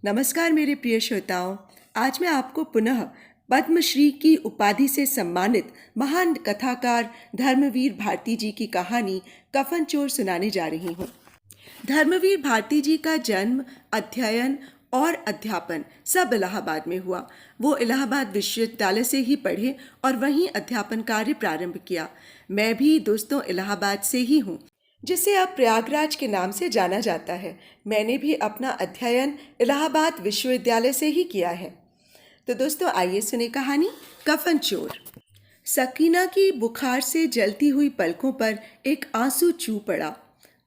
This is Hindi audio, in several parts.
नमस्कार मेरे प्रिय श्रोताओं। आज मैं आपको पुनः पद्मश्री की उपाधि से सम्मानित महान कथाकार धर्मवीर भारती जी की कहानी कफन चोर सुनाने जा रही हूँ। धर्मवीर भारती जी का जन्म, अध्ययन और अध्यापन सब इलाहाबाद में हुआ। वो इलाहाबाद विश्वविद्यालय से ही पढ़े और वहीं अध्यापन कार्य प्रारंभ किया। मैं भी दोस्तों इलाहाबाद से ही हूँ, जिसे अब प्रयागराज के नाम से जाना जाता है। मैंने भी अपना अध्ययन इलाहाबाद विश्वविद्यालय से ही किया है। तो दोस्तों आइए सुने कहानी कफन चोर। सकीना की बुखार से जलती हुई पलकों पर एक आंसू चू पड़ा।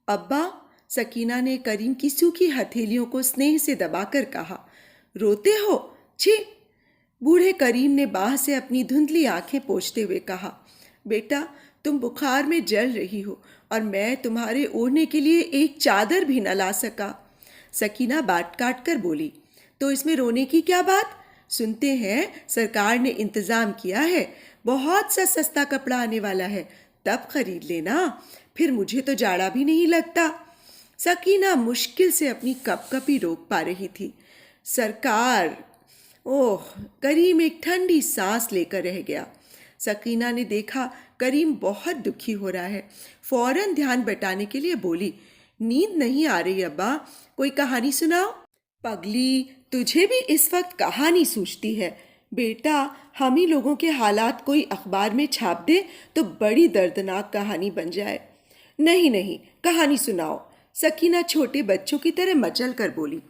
अब्बा, सकीना ने करीम की सूखी हथेलियों को स्नेह से दबाकर कहा। रोते हो? छी! बूढ़े करीम ने बाह से अपनी धुंधली आंखें पोंछते हुए कहा। बेटा, तुम बुखार में जल रही हो और मैं तुम्हारे ओढ़ने के लिए एक चादर भी न ला सका। सकीना बात काट कर बोली। तो इसमें रोने की क्या बात? सुनते हैं सरकार ने इंतजाम किया है, बहुत सा सस्ता कपड़ा आने वाला है, तब खरीद लेना, फिर मुझे तो जाड़ा भी नहीं लगता। सकीना मुश्किल से अपनी कपकपी रोक पा रही थी। सरकार! ओह! करीम एक ठंडी सांस लेकर रह गया। सकीना ने देखा करीम बहुत दुखी हो रहा है। फौरन ध्यान बटाने के लिए बोली, नींद नहीं आ रही अब्बा, कोई कहानी सुनाओ। पगली, तुझे भी इस वक्त कहानी सूझती है? बेटा, हम ही लोगों के हालात कोई अखबार में छाप दे तो बड़ी दर्दनाक कहानी बन जाए। नहीं नहीं, कहानी सुनाओ, सकीना छोटे बच्चों की तरह मचल कर बोली।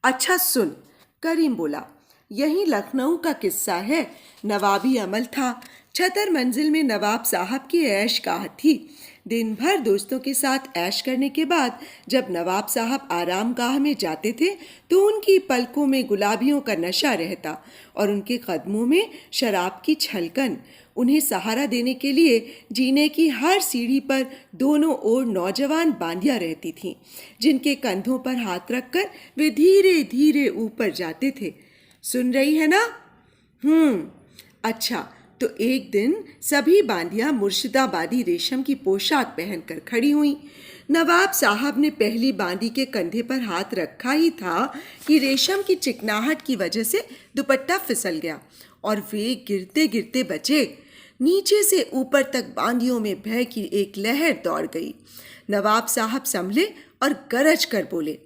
अच्छा सुन, करीम बोला। यही लखनऊ का किस्सा है। नवाबी अमल था। छतर मंजिल में नवाब साहब की ऐश गाह थी। दिन भर दोस्तों के साथ ऐश करने के बाद जब नवाब साहब आराम गाह में जाते थे तो उनकी पलकों में गुलाबियों का नशा रहता और उनके कदमों में शराब की छलकन। उन्हें सहारा देने के लिए जीने की हर सीढ़ी पर दोनों ओर नौजवान बांदियां रहती थीं, जिनके कंधों पर हाथ रखकर वे धीरे धीरे ऊपर जाते थे। सुन रही है ना? अच्छा, तो एक दिन सभी बांदियां मुर्शिदाबादी रेशम की पोशाक पहनकर खड़ी हुईं। नवाब साहब ने पहली बांदी के कंधे पर हाथ रखा ही था कि रेशम की चिकनाहट की वजह से दुपट्टा फिसल गया और वे गिरते गिरते बचे। नीचे से ऊपर तक बांदियों में भय की एक लहर दौड़ गई। नवाब साहब संभले और गरज कर बोले,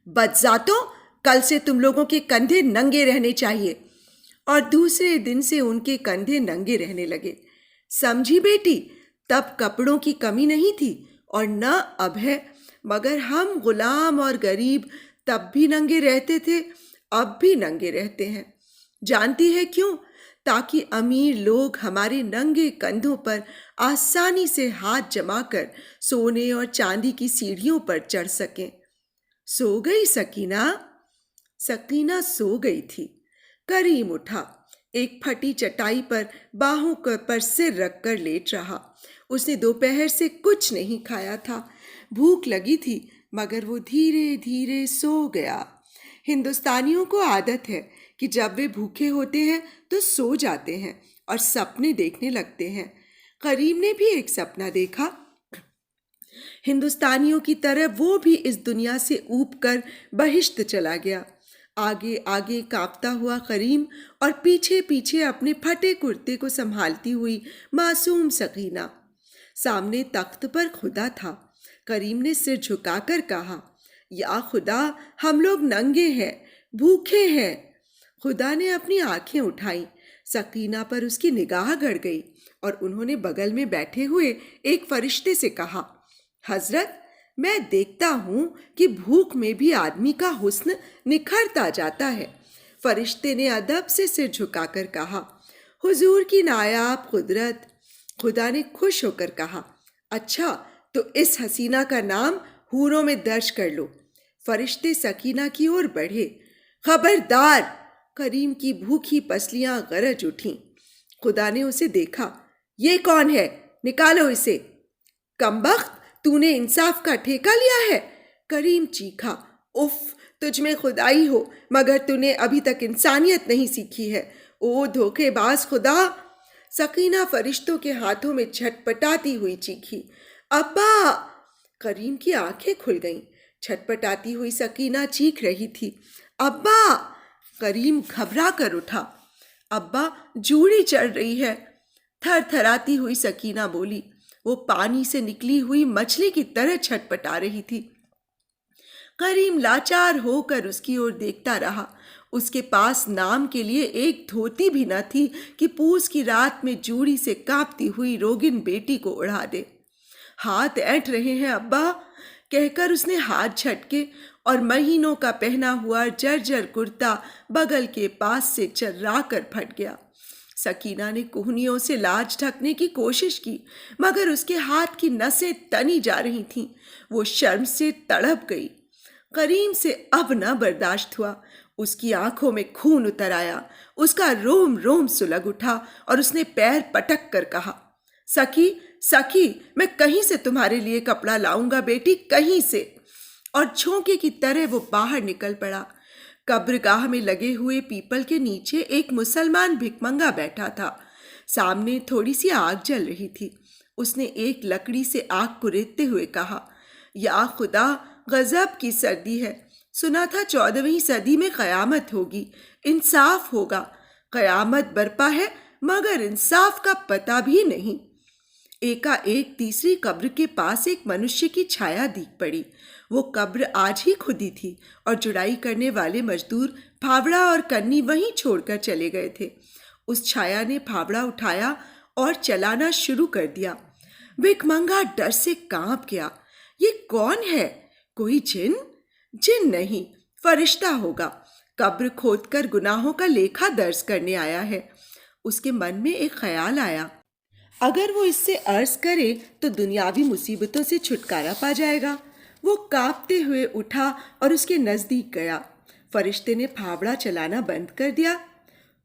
बदजातो, कल से तुम लोगों के कंधे नंगे रहने चाहिए। और दूसरे दिन से उनके कंधे नंगे रहने लगे। समझी बेटी, तब कपड़ों की कमी नहीं थी और न अब है, मगर हम गुलाम और गरीब तब भी नंगे रहते थे, अब भी नंगे रहते हैं। जानती है क्यों? ताकि अमीर लोग हमारे नंगे कंधों पर आसानी से हाथ जमाकर सोने और चांदी की सीढ़ियों पर चढ़ सकें। सो गई सकीना? सकीना सो गई थी। करीम उठा, एक फटी चटाई पर बाहों पर सिर रखकर लेट रहा। उसने दोपहर से कुछ नहीं खाया था। भूख लगी थी मगर वो धीरे धीरे सो गया। हिंदुस्तानियों को आदत है कि जब वे भूखे होते हैं तो सो जाते हैं और सपने देखने लगते हैं। करीम ने भी एक सपना देखा। हिंदुस्तानियों की तरह वो भी इस दुनिया से ऊब कर बहिश्त चला गया। आगे आगे कांपता हुआ करीम और पीछे पीछे अपने फटे कुर्ते को संभालती हुई मासूम सकीना। सामने तख्त पर खुदा था। करीम ने सिर झुकाकर कहा, या खुदा, हम लोग नंगे हैं, भूखे हैं। खुदा ने अपनी आंखें उठाई। सकीना पर उसकी निगाह गड़ गई और उन्होंने बगल में बैठे हुए एक फरिश्ते से कहा, हजरत, मैं देखता हूं कि भूख में भी आदमी का हुस्न निखरता जाता है। फरिश्ते ने अदब से सिर झुकाकर कहा, हुजूर की नायाब कुदरत। खुदा ने खुश होकर कहा, अच्छा, तो इस हसीना का नाम हूरों में दर्ज कर लो। फरिश्ते सकीना की ओर बढ़े। खबरदार! करीम की भूखी पसलियां गरज उठीं। खुदा ने उसे देखा। ये कौन है? निकालो इसे। कमबख्त, तूने इंसाफ का ठेका लिया है? करीम चीखा। उफ, तुझ में खुदाई हो, मगर तूने अभी तक इंसानियत नहीं सीखी है। ओ धोखेबाज खुदा! सकीना फरिश्तों के हाथों में छटपटाती हुई चीखी। अब्बा! करीम की आंखें खुल गईं। छटपटाती हुई सकीना चीख रही थी, अब्बा! करीम घबरा कर उठा। अब्बा, जूड़ी चढ़ रही है। थरथराती हुई सकीना बोली। वो पानी से निकली हुई मछली की तरह छटपटा रही थी। करीम लाचार होकर उसकी ओर देखता रहा। उसके पास नाम के लिए एक धोती भी न थी कि पूस की रात में जूड़ी से कांपती हुई रोगिन बेटी को उड़ा दे। हाथ ऐंठ रहे हैं अब्बा, कहकर उसने हाथ झटके और महीनों का पहना हुआ जर्जर कुर्ता बगल के पास से चर्रा कर फट गया। सकीना ने कोहनियों से लाज ढकने की कोशिश की, मगर उसके हाथ की नसें तनी जा रही थीं। वो शर्म से तड़प गई। करीम से अब न बर्दाश्त हुआ। उसकी आंखों में खून उतर आया। उसका रोम रोम सुलग उठा और उसने पैर पटक कर कहा, सखी, सखी, मैं कहीं से तुम्हारे लिए कपड़ा लाऊंगा बेटी, कहीं से। और झोंके की तरह वो बाहर निकल पड़ा। कब्रगाह में लगे हुए पीपल के नीचे एक मुसलमान भिखमंगा बैठा था। सामने थोड़ी सी आग जल रही थी। उसने एक लकड़ी से आग कुरेदते हुए कहा, या खुदा, गजब की सर्दी है। सुना था 14वीं सदी में कयामत होगी, इंसाफ होगा। कयामत बरपा है, मगर इंसाफ का पता भी नहीं। एकाएक तीसरी कब्र के पास एक मनुष्य की छाया दिख पड़ी। वो कब्र आज ही खुदी थी और जुड़ाई करने वाले मजदूर फावड़ा और कन्नी वहीं छोड़कर चले गए थे। उस छाया ने फावड़ा उठाया और चलाना शुरू कर दिया। भिखमंगा डर से कांप गया। ये कौन है? कोई जिन? जिन नहीं, फरिश्ता होगा। कब्र खोदकर गुनाहों का लेखा दर्ज करने आया है। उसके मन में एक ख्याल आया, अगर वो इससे अर्ज करे तो दुनियावी मुसीबतों से छुटकारा पा जाएगा। वो कांपते हुए उठा और उसके नजदीक गया। फरिश्ते ने फावड़ा चलाना बंद कर दिया।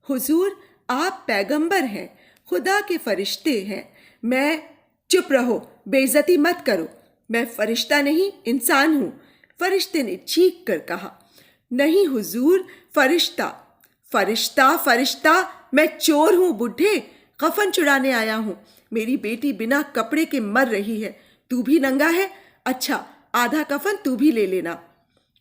हुजूर, आप पैगंबर हैं, खुदा के फरिश्ते हैं। मैं चुप रहो, बेइज्जती मत करो। मैं फरिश्ता नहीं, इंसान हूँ, फरिश्ते ने चीख कर कहा। नहीं हुजूर, फरिश्ता। फरिश्ता फरिश्ता? मैं चोर हूँ बुढ़े, कफन चुराने आया हूँ। मेरी बेटी बिना कपड़े के मर रही है। तू भी नंगा है? अच्छा, आधा कफन तू भी ले लेना।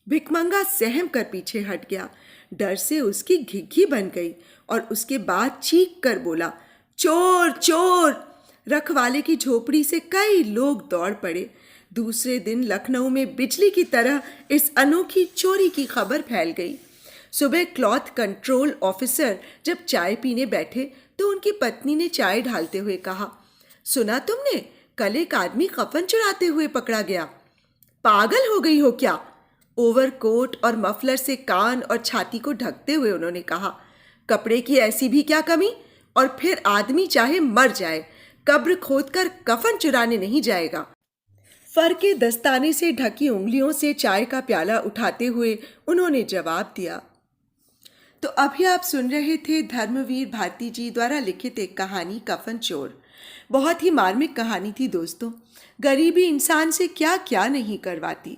भिखमंगा सहम कर पीछे हट गया। डर से उसकी घिघी बन गई और उसके बाद चीख कर बोला, चोर चोर! रखवाले की झोपड़ी से कई लोग दौड़ पड़े। दूसरे दिन लखनऊ में बिजली की तरह इस अनोखी चोरी की खबर फैल गई। सुबह क्लॉथ कंट्रोल ऑफिसर जब चाय पीने बैठे तो उनकी पत्नी ने चाय ढालते हुए कहा, सुना तुमने? कल एक आदमी कफन चुराते हुए पकड़ा गया। पागल हो गई हो क्या? ओवरकोट और मफलर से कान और छाती को ढकते हुए उन्होंने कहा, कपड़े की ऐसी भी क्या कमी? और फिर आदमी चाहे मर जाए, कब्र खोदकर कफन चुराने नहीं जाएगा। फर के दस्ताने से ढकी उंगलियों से चाय का प्याला उठाते हुए उन्होंने जवाब दिया। तो अभी आप सुन रहे थे धर्मवीर भारती जी द्वारा लिखित एक कहानी कफन चोर। बहुत ही मार्मिक कहानी थी दोस्तों। गरीबी इंसान से क्या क्या नहीं करवाती।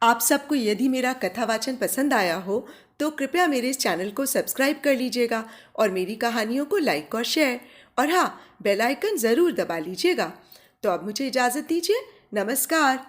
आप सबको यदि मेरा कथावाचन पसंद आया हो तो कृपया मेरे इस चैनल को सब्सक्राइब कर लीजिएगा और मेरी कहानियों को लाइक और शेयर, और हाँ, बेल आइकन ज़रूर दबा लीजिएगा। तो अब मुझे इजाज़त दीजिए। नमस्कार।